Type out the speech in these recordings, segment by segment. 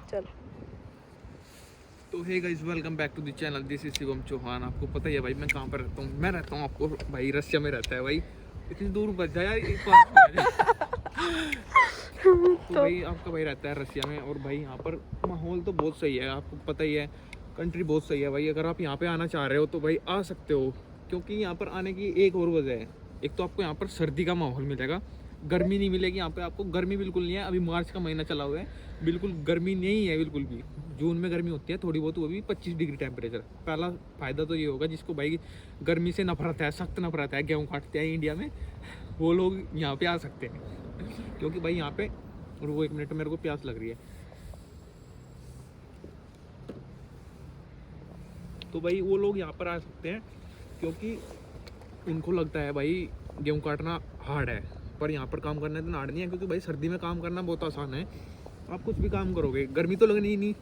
चल। तो hey guys, welcome back to the channel. This is Shivam Chauhan. आपको पता ही है भाई मैं कहाँ पर रहता हूँ। मैं रहता हूँ आपको भाई रसिया में रहता है भाई। इतनी दूर बच जाए यार, एक बार तो भाई आपका भाई रहता है रसिया में। और भाई यहाँ पर माहौल तो बहुत सही है, आपको पता ही है। कंट्री बहुत सही है भाई। अगर आप यहाँ पे आना चाह रहे हो तो भाई आ सकते हो, क्योंकि यहाँ पर आने की एक और वजह है। एक तो आपको यहाँ पर सर्दी का माहौल मिलेगा, गर्मी नहीं मिलेगी यहाँ पे आपको। गर्मी बिल्कुल नहीं है, अभी मार्च का महीना चला हुआ है, बिल्कुल गर्मी नहीं है बिल्कुल भी। जून में गर्मी होती है थोड़ी बहुत, वो भी 25 डिग्री टेम्परेचर। पहला फ़ायदा तो ये होगा जिसको भाई गर्मी से नफरत है, सख्त नफरत है, गेहूँ काटते हैं इंडिया में, वो लोग यहाँ पे आ सकते हैं। क्योंकि भाई यहाँ पे, और वो 1 मिनट मेरे को प्यास लग रही है। तो भाई वो लोग यहाँ पर आ सकते हैं क्योंकि उनको लगता है भाई गेहूँ काटना हार्ड है, पर यहाँ पर काम करना इतना हार्ड नहीं है। क्योंकि भाई सर्दी में काम करना बहुत आसान है, आप कुछ भी काम करोगे, गर्मी तो लगनी ही नहीं।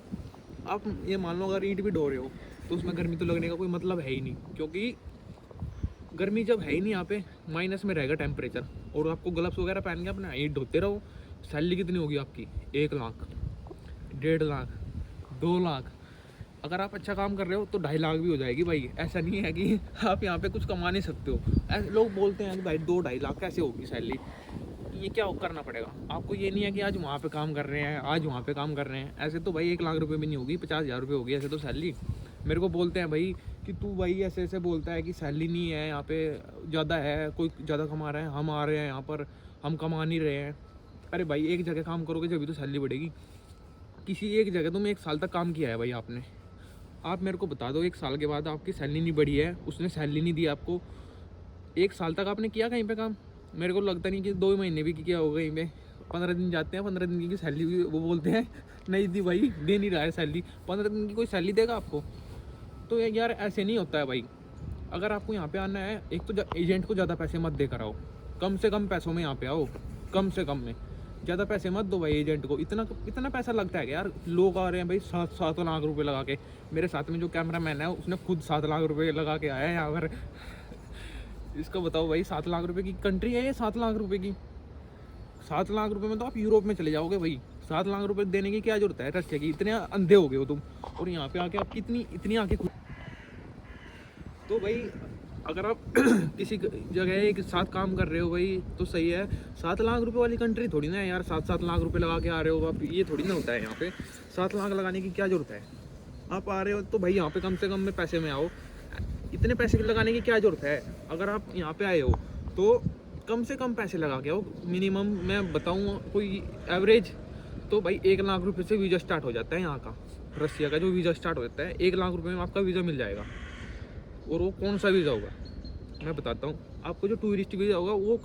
आप ये मान लो अगर ईंट भी ढो रहे हो तो उसमें गर्मी तो लगने का कोई मतलब है ही नहीं, क्योंकि गर्मी जब है ही नहीं यहाँ पे, माइनस में रहेगा टेम्परेचर। और आपको ग्लव्स वगैरह पहन के अपना ईंट ढोते रहो। सैलरी कितनी होगी आपकी? 1 लाख, 1.5 लाख, 2 लाख। अगर आप अच्छा काम कर रहे हो तो 2.5 लाख भी हो जाएगी भाई। ऐसा नहीं है कि आप यहाँ पे कुछ कमा नहीं सकते हो। ऐसे लोग बोलते हैं कि भाई 2-2.5 लाख कैसे होगी सैलरी, ये क्या करना पड़ेगा आपको। ये नहीं है कि आज वहाँ पे काम कर रहे हैं, आज वहाँ पे काम कर रहे हैं। ऐसे तो भाई 1 लाख रुपए भी नहीं होगी, 50,000 रुपये होगी ऐसे तो सैलरी। मेरे को बोलते हैं भाई कि तू भाई ऐसे ऐसे बोलता है कि सैलरी नहीं है यहाँ पे, ज़्यादा है, कोई ज़्यादा कमा रहा है, हम आ रहे हैं यहाँ पर, हम कमा नहीं रहे हैं। अरे भाई एक जगह काम करोगे जब भी तो सैलरी बढ़ेगी। किसी एक जगह तुम 1 साल तक काम किया है भाई आपने, आप मेरे को बता दो 1 साल के बाद आपकी सैलरी नहीं बढ़ी है, उसने सैलरी नहीं दी आपको। 1 साल तक आपने किया कहीं पे काम? मेरे को लगता नहीं कि 2 महीने भी किया होगा कहीं पे। 15 दिन जाते हैं, 15 दिन की सैलरी भी वो बोलते हैं नहीं दी भाई, दे नहीं रहा है सैलरी। 15 दिन की कोई सैलरी देगा आपको? तो यार ऐसे नहीं होता है भाई। अगर आपको यहाँ पे आना है, एक तो एजेंट को ज़्यादा पैसे मत देकर आओ, कम से कम पैसों में यहाँ पे आओ, कम से कम में। ज़्यादा पैसे मत दो भाई एजेंट को। इतना इतना पैसा लगता है कि यार लोग आ रहे हैं भाई 7 लाख रुपए लगा के। मेरे साथ में जो कैमरा मैन है उसने खुद 7 लाख रुपए लगा के आया है यहाँ पर। इसको बताओ भाई 7 लाख रुपए की कंट्री है ये? 7 लाख रुपए की, 7 लाख रुपए में तो आप यूरोप में चले जाओगे भाई। 7 लाख रुपए देने की क्या जरूरत है रशिया की? इतने अंधे हो गए हो तुम। और यहाँ पे आके आप इतनी आके तो भाई अगर आप किसी जगह एक साथ काम कर रहे हो भाई तो सही है। 7 लाख रुपए वाली कंट्री थोड़ी ना है यार, 7-7 लाख रुपए लगा के आ रहे हो आप, ये थोड़ी ना होता है यहाँ पे। 7 लाख लगाने की क्या जरूरत है? आप आ रहे हो तो भाई यहाँ पे कम से कम में पैसे में आओ। इतने पैसे लगाने की क्या जरूरत है? अगर आप यहाँ पे आए हो तो कम से कम पैसे लगा के आओ। मिनिमम मैं बताऊँ कोई एवरेज तो भाई 1 लाख रुपए से वीज़ा स्टार्ट हो जाता है यहाँ का। रसिया का जो वीज़ा स्टार्ट हो जाता है 1 लाख रुपए में आपका वीज़ा मिल जाएगा। और वो कौन सा वीज़ा होगा मैं बताता हूँ आपको। जो टूरिस्ट वीज़ा होगा वो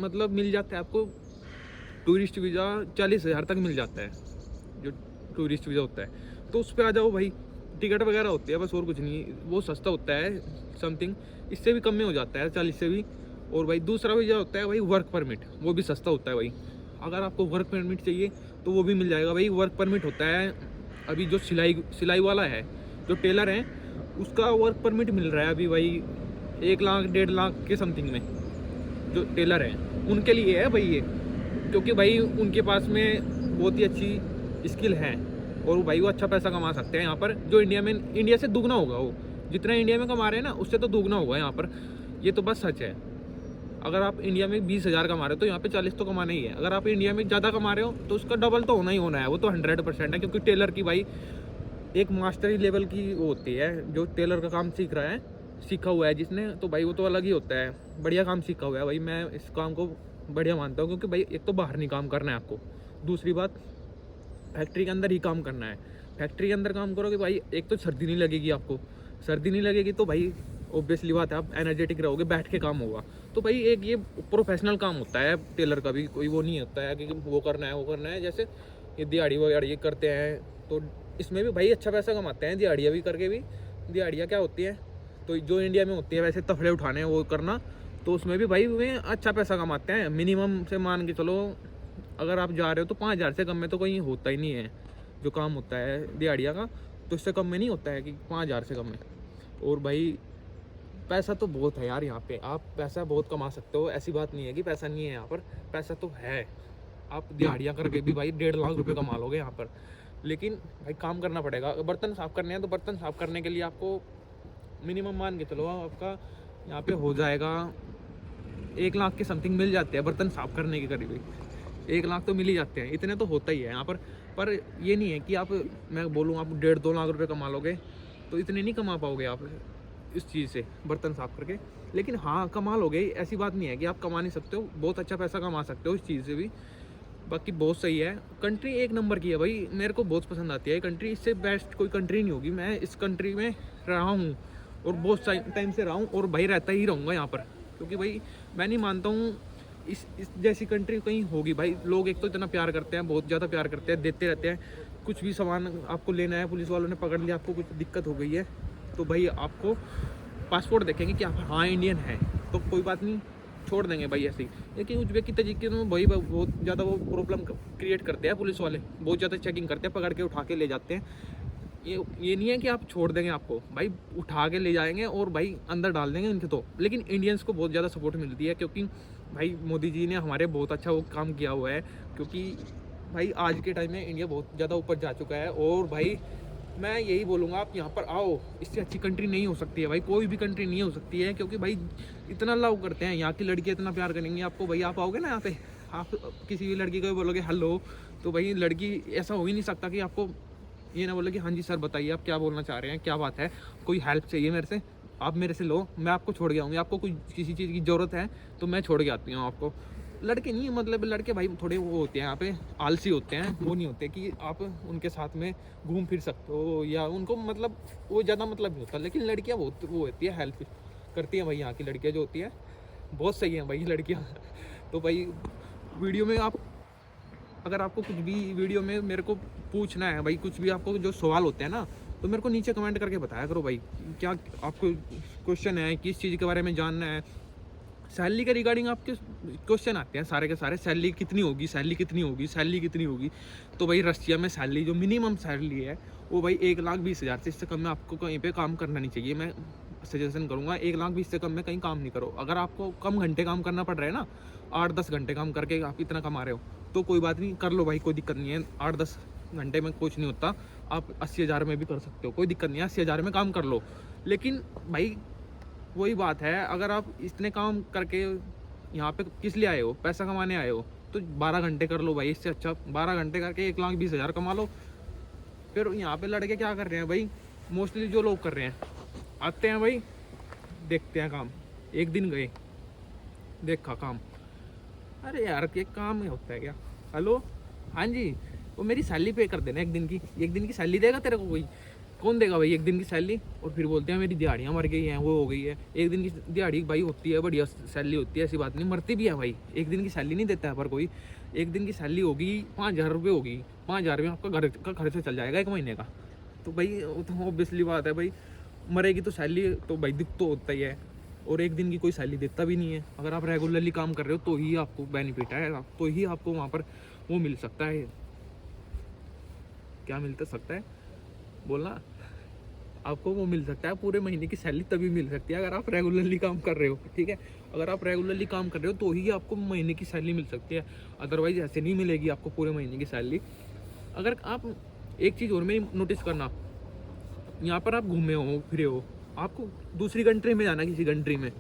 मतलब मिल जाता है आपको। टूरिस्ट वीज़ा 40,000 तक मिल जाता है, जो टूरिस्ट वीज़ा होता है। तो उस पर आ जाओ भाई। टिकट वगैरह होती है बस, और कुछ नहीं। वो सस्ता होता है समथिंग, इससे भी कम में हो जाता है 40 से भी। और भाई दूसरा वीज़ा होता है भाई वर्क परमिट, वो भी सस्ता होता है भाई। अगर आपको वर्क परमिट चाहिए तो वो भी मिल जाएगा भाई। वर्क परमिट होता है अभी जो सिलाई वाला है, जो टेलर है, उसका वर्क परमिट मिल रहा है अभी भाई 1 लाख 1.5 लाख के समथिंग में। जो टेलर हैं उनके लिए है भाई ये, क्योंकि भाई उनके पास में बहुत ही अच्छी स्किल है और भाई वो अच्छा पैसा कमा सकते हैं यहाँ पर। जो इंडिया से दुगना होगा, वो जितना इंडिया में कमा रहे हैं ना उससे तो दुगना होगा यहाँ पर। ये तो बस सच है। अगर आप इंडिया में 20,000 कमा रहे हो तो यहाँ पे 40 तो कमाना ही है। अगर आप इंडिया में ज़्यादा कमा रहे हो तो उसका डबल तो होना ही होना है, वो तो 100% है। क्योंकि टेलर की भाई एक मास्टरी लेवल की वो होती है, जो टेलर का काम सीखा हुआ है जिसने, तो भाई वो तो अलग ही होता है। बढ़िया काम सीखा हुआ है भाई। मैं इस काम को बढ़िया मानता हूँ, क्योंकि भाई एक तो बाहर नहीं काम करना है आपको, दूसरी बात फैक्ट्री के अंदर ही काम करना है। फैक्ट्री के अंदर काम करोगे भाई, एक तो सर्दी नहीं लगेगी आपको। सर्दी नहीं लगेगी तो भाई ऑब्वियसली बात है आप एनर्जेटिक रहोगे, बैठ के काम होगा। तो भाई एक ये प्रोफेशनल काम होता है टेलर का भी, कोई वो नहीं होता है कि वो करना है। जैसे ये दिहाड़ी वगैरह करते हैं तो इसमें भी भाई अच्छा पैसा कमाते हैं, दिहाड़ियाँ भी करके भी। दिहाड़ियाँ क्या होती है, तो जो इंडिया में होती है वैसे तफड़े उठाने वो करना, तो उसमें भी भाई वे अच्छा पैसा कमाते हैं। मिनिमम से मान के चलो अगर आप जा रहे हो तो 5,000 से कम में तो कहीं होता ही नहीं है जो काम होता है दिहाड़ियाँ का। तो इससे कम में नहीं होता है कि 5,000 से कम में। और भाई पैसा तो बहुत है यार यहाँ पे, आप पैसा बहुत कमा सकते हो। ऐसी बात नहीं है कि पैसा नहीं है यहाँ पर, पैसा तो है। आप दिहाड़ियाँ करके भी भाई 1.5 लाख रुपए कमा लोगे यहाँ पर। लेकिन भाई काम करना पड़ेगा। बर्तन साफ़ करने हैं तो बर्तन साफ़ करने के लिए आपको मिनिमम मान के चलो आपका यहाँ पे हो जाएगा 1 लाख के समथिंग मिल जाते हैं बर्तन साफ़ करने के करीब ही। 1 लाख तो मिल ही जाते हैं, इतने तो होता ही है यहाँ पर ये नहीं है कि आप, मैं बोलूँ आप 1.5-2 लाख रुपए कमा लोगे, तो इतने नहीं कमा पाओगे आप इस चीज़ से बर्तन साफ़ करके। लेकिन हाँ कमा लोगे, ऐसी बात नहीं है कि आप कमा नहीं सकते हो, बहुत अच्छा पैसा कमा सकते हो इस चीज़ से भी। बाकी बहुत सही है कंट्री, एक नंबर की है भाई, मेरे को बहुत पसंद आती है ये कंट्री। इससे बेस्ट कोई कंट्री नहीं होगी। मैं इस कंट्री में रहा हूँ और बहुत टाइम से रहा हूँ और भाई रहता ही रहूँगा यहाँ पर, क्योंकि भाई मैं नहीं मानता हूँ इस जैसी कंट्री कहीं होगी। भाई लोग एक तो इतना प्यार करते हैं, बहुत ज़्यादा प्यार करते हैं, देते रहते हैं। कुछ भी सामान आपको लेना है, पुलिस वालों ने पकड़ लिया, आपको कुछ दिक्कत हो गई है तो भाई आपको पासपोर्ट देखेंगे कि आप हाँ इंडियन है, तो कोई बात नहीं, छोड़ देंगे भाई ऐसे ही। लेकिन उज्बेक तरीके में भाई बहुत ज़्यादा वो प्रॉब्लम क्रिएट करते हैं पुलिस वाले, बहुत ज़्यादा चेकिंग करते हैं, पकड़ के उठा के ले जाते हैं। ये नहीं है कि आप छोड़ देंगे, आपको भाई उठा के ले जाएंगे और भाई अंदर डाल देंगे इनके तो। लेकिन इंडियंस को बहुत ज़्यादा सपोर्ट मिलती है, क्योंकि भाई मोदी जी ने हमारे बहुत अच्छा वो काम किया हुआ है। क्योंकि भाई आज के टाइम में इंडिया बहुत ज़्यादा ऊपर जा चुका है। और भाई मैं यही बोलूँगा, आप यहाँ पर आओ, इससे अच्छी कंट्री नहीं हो सकती है भाई, कोई भी कंट्री नहीं हो सकती है। क्योंकि भाई इतना लव करते हैं यहाँ की लड़कियाँ, इतना प्यार करेंगी आपको। भाई आप आओगे ना यहाँ पे, आप किसी भी लड़की को बोलोगे हेलो, तो भाई लड़की, ऐसा हो ही नहीं सकता कि आपको ये ना बोले कि हाँ जी सर बताइए आप क्या बोलना चाह रहे हैं, क्या बात है, कोई हेल्प चाहिए मेरे से, आप मेरे से लो, मैं आपको छोड़ के आऊँगी। आपको कोई किसी चीज़ की ज़रूरत है तो मैं छोड़ के आती हूँ आपको। लड़के नहीं, मतलब लड़के भाई थोड़े वो होते हैं यहाँ पे, आलसी होते हैं, वो नहीं होते कि आप उनके साथ में घूम फिर सकते हो, या उनको मतलब वो ज़्यादा मतलब नहीं होता। लेकिन लड़कियाँ बहुत वो होती है, हेल्प करती हैं भाई। यहाँ की लड़कियाँ जो होती है बहुत सही हैं भाई लड़कियाँ। तो भाई वीडियो में आप, अगर आपको कुछ भी वीडियो में मेरे को पूछना है भाई, कुछ भी आपको जो सवाल होते हैं ना, तो मेरे को नीचे कमेंट करके बताया करो भाई, क्या आपको क्वेश्चन है, किस चीज़ के बारे में जानना है। सैलरी के रिगार्डिंग आपके क्वेश्चन आते हैं सारे के सारे, सैलरी कितनी होगी, सैलरी कितनी होगी, सैलरी कितनी होगी। तो भाई रशिया में सैलरी जो मिनिमम सैलरी है वो भाई 1,20,000 से, इससे कम में आपको कहीं पे काम करना नहीं चाहिए। मैं सजेशन करूँगा 1,20,000 से कम में कहीं काम नहीं करो। अगर आपको कम घंटे काम करना पड़ रहा है ना, 8-10 घंटे काम करके आप इतना कमा रहे हो, तो कोई बात नहीं, कर लो भाई, कोई दिक्कत नहीं है। 8-10 घंटे में कुछ नहीं होता, आप 80,000 में भी कर सकते हो, कोई दिक्कत नहीं है, 80,000 में काम कर लो। लेकिन भाई वही बात है, अगर आप इतने काम करके यहाँ पे किस लिए आए हो, पैसा कमाने आए हो, तो 12 घंटे कर लो भाई। इससे अच्छा 12 घंटे करके 1,20,000 कमा लो। फिर यहाँ पे लड़के क्या कर रहे हैं भाई, मोस्टली जो लोग कर रहे हैं, आते हैं भाई, देखते हैं काम, एक दिन गए, देखा काम, अरे यार ये काम में होता है क्या, हेलो हाँ जी, वो मेरी सैलरी पे कर देना, एक दिन की सैलरी देगा तेरे को कोई, कौन देगा भाई एक दिन की सैलरी। और फिर बोलते हैं मेरी दिहाड़ियाँ मर गई हैं, वो हो गई है। एक दिन की दिहाड़ी भाई होती है, बढ़िया सैलरी होती है, ऐसी बात नहीं, मरती भी है भाई। एक दिन की सैलरी नहीं देता है पर कोई। एक दिन की सैलरी होगी 5,000 रुपये होगी, 5,000 में आपका घर का खर्च चल जाएगा 1 महीने का। तो भाई तो ऑब्वियसली बात है भाई, मरेगी तो सैलरी तो भाई दिख तो होता ही है। और एक दिन की कोई सैलरी देता भी नहीं है। अगर आप रेगुलरली काम कर रहे हो तो ही आपको बेनिफिट है, तो ही आपको वहाँ पर वो मिल सकता है। क्या मिलता सकता है बोलना, आपको वो मिल सकता है, पूरे महीने की सैलरी तभी मिल सकती है अगर आप रेगुलरली काम कर रहे हो, ठीक है। अगर आप रेगुलरली काम कर रहे हो तो ही आपको महीने की सैलरी मिल सकती है, अदरवाइज ऐसे नहीं मिलेगी आपको पूरे महीने की सैलरी। अगर आप एक चीज़ और में नोटिस करना, यहाँ पर आप घूमे हो फिरे हो, आपको दूसरी कंट्री में जाना, किसी कंट्री में,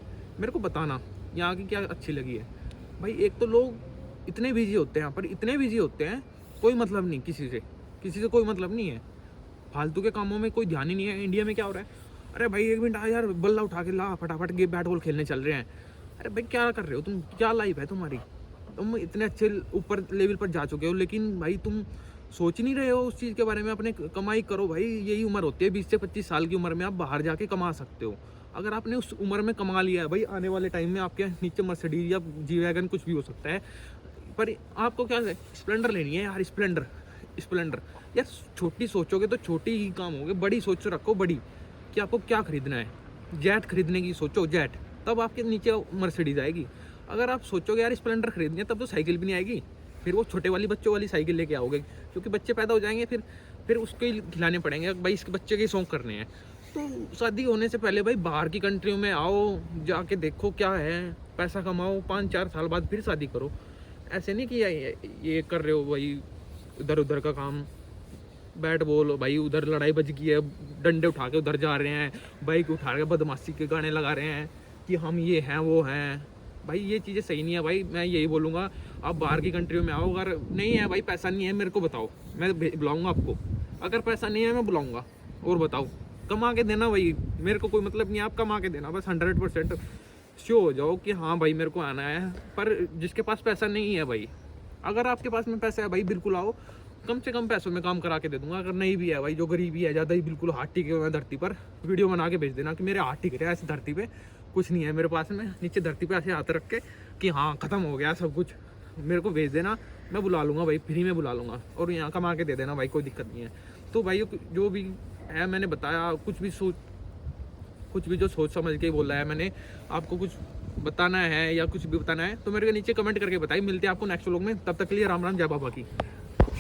मेरे को बताना यहाँ की क्या अच्छी लगी है। भाई एक तो लोग इतने बिजी होते हैं यहाँ पर, इतने बिजी होते हैं, कोई मतलब नहीं किसी से कोई मतलब नहीं है, फालतू के कामों में कोई ध्यान ही नहीं है। इंडिया में क्या हो रहा है, अरे भाई 1 मिनट आ यार, बल्ला उठा के ला, फटाफट गेम बैट बॉल खेलने चल रहे हैं। अरे भाई क्या कर रहे हो तुम, क्या लाइफ है तुम्हारी, तुम इतने अच्छे ऊपर लेवल पर जा चुके हो, लेकिन भाई तुम सोच नहीं रहे हो उस चीज़ के बारे में। अपने कमाई करो भाई, यही उम्र होती है 20 से 25 साल की उम्र में आप बाहर जाके कमा सकते हो। अगर आपने उस उम्र में कमा लिया है भाई, आने वाले टाइम में आपके नीचे मर्सिडीज या जी वैगन कुछ भी हो सकता है, पर आपको क्या है, स्प्लेंडर लेनी है यार, स्प्लेंडर यार। छोटी सोचोगे तो छोटी ही काम होगे, बड़ी सोच रखो, बड़ी कि आपको क्या खरीदना है। जेट खरीदने की सोचो, जेट, तब आपके नीचे मर्सिडीज आएगी। अगर आप सोचोगे यार स्प्लेंडर खरीदनी है, तब तो साइकिल भी नहीं आएगी, फिर वो छोटे वाली बच्चों वाली साइकिल लेके आओगे, क्योंकि बच्चे पैदा हो जाएंगे, फिर उसके ही खिलाने पड़ेंगे भाई, इसके बच्चे के शौक करने हैं। तो शादी होने से पहले भाई बाहर की कंट्रियों में आओ, जाके देखो क्या है, पैसा कमाओ, 5-4 साल बाद फिर शादी करो। ऐसे नहीं कि ये कर रहे हो भाई इधर उधर का काम, बैट बॉल भाई, उधर लड़ाई बज गई है, डंडे उठा के उधर जा रहे हैं, बाइक उठा के बदमाशी के गाने लगा रहे हैं कि हम ये हैं वो हैं। भाई ये चीज़ें सही नहीं है भाई। मैं यही बोलूँगा, आप बाहर की कंट्रियों में आओ, अगर नहीं है भाई, पैसा नहीं है, मेरे को बताओ, मैं बुलाऊँगा आपको। अगर पैसा नहीं है मैं बुलाऊँगा, और बताओ, कमा के देना भाई, मेरे को कोई मतलब नहीं है, आप कमा के देना बस। 100% श्योर हो जाओ कि हाँ भाई मेरे को आना है। पर जिसके पास पैसा नहीं है भाई, अगर आपके पास में पैसा है भाई बिल्कुल आओ, कम से कम पैसों में काम करा के दे दूंगा। अगर नहीं भी है भाई, जो गरीबी है ज़्यादा ही, बिल्कुल हाथ टिके हुए हैं धरती पर, वीडियो बना के भेज देना कि मेरे हाथ टिक रहे हैं ऐसी धरती पे, कुछ नहीं है मेरे पास में, नीचे धरती पे ऐसे हाथ रख के कि हाँ ख़त्म हो गया सब कुछ, मेरे को भेज देना, मैं बुला लूँगा भाई, फ्री में बुला लूँगा, और यहाँ कमा के दे देना भाई, कोई दिक्कत नहीं है। तो भाई जो भी है मैंने बताया, कुछ भी जो सोच समझ के बोला है मैंने, आपको कुछ बताना है या कुछ भी बताना है तो मेरे को नीचे कमेंट करके बताइए। मिलते हैं आपको नेक्स्ट व्लॉग में, तब तक के लिए राम राम, जय बाबा की।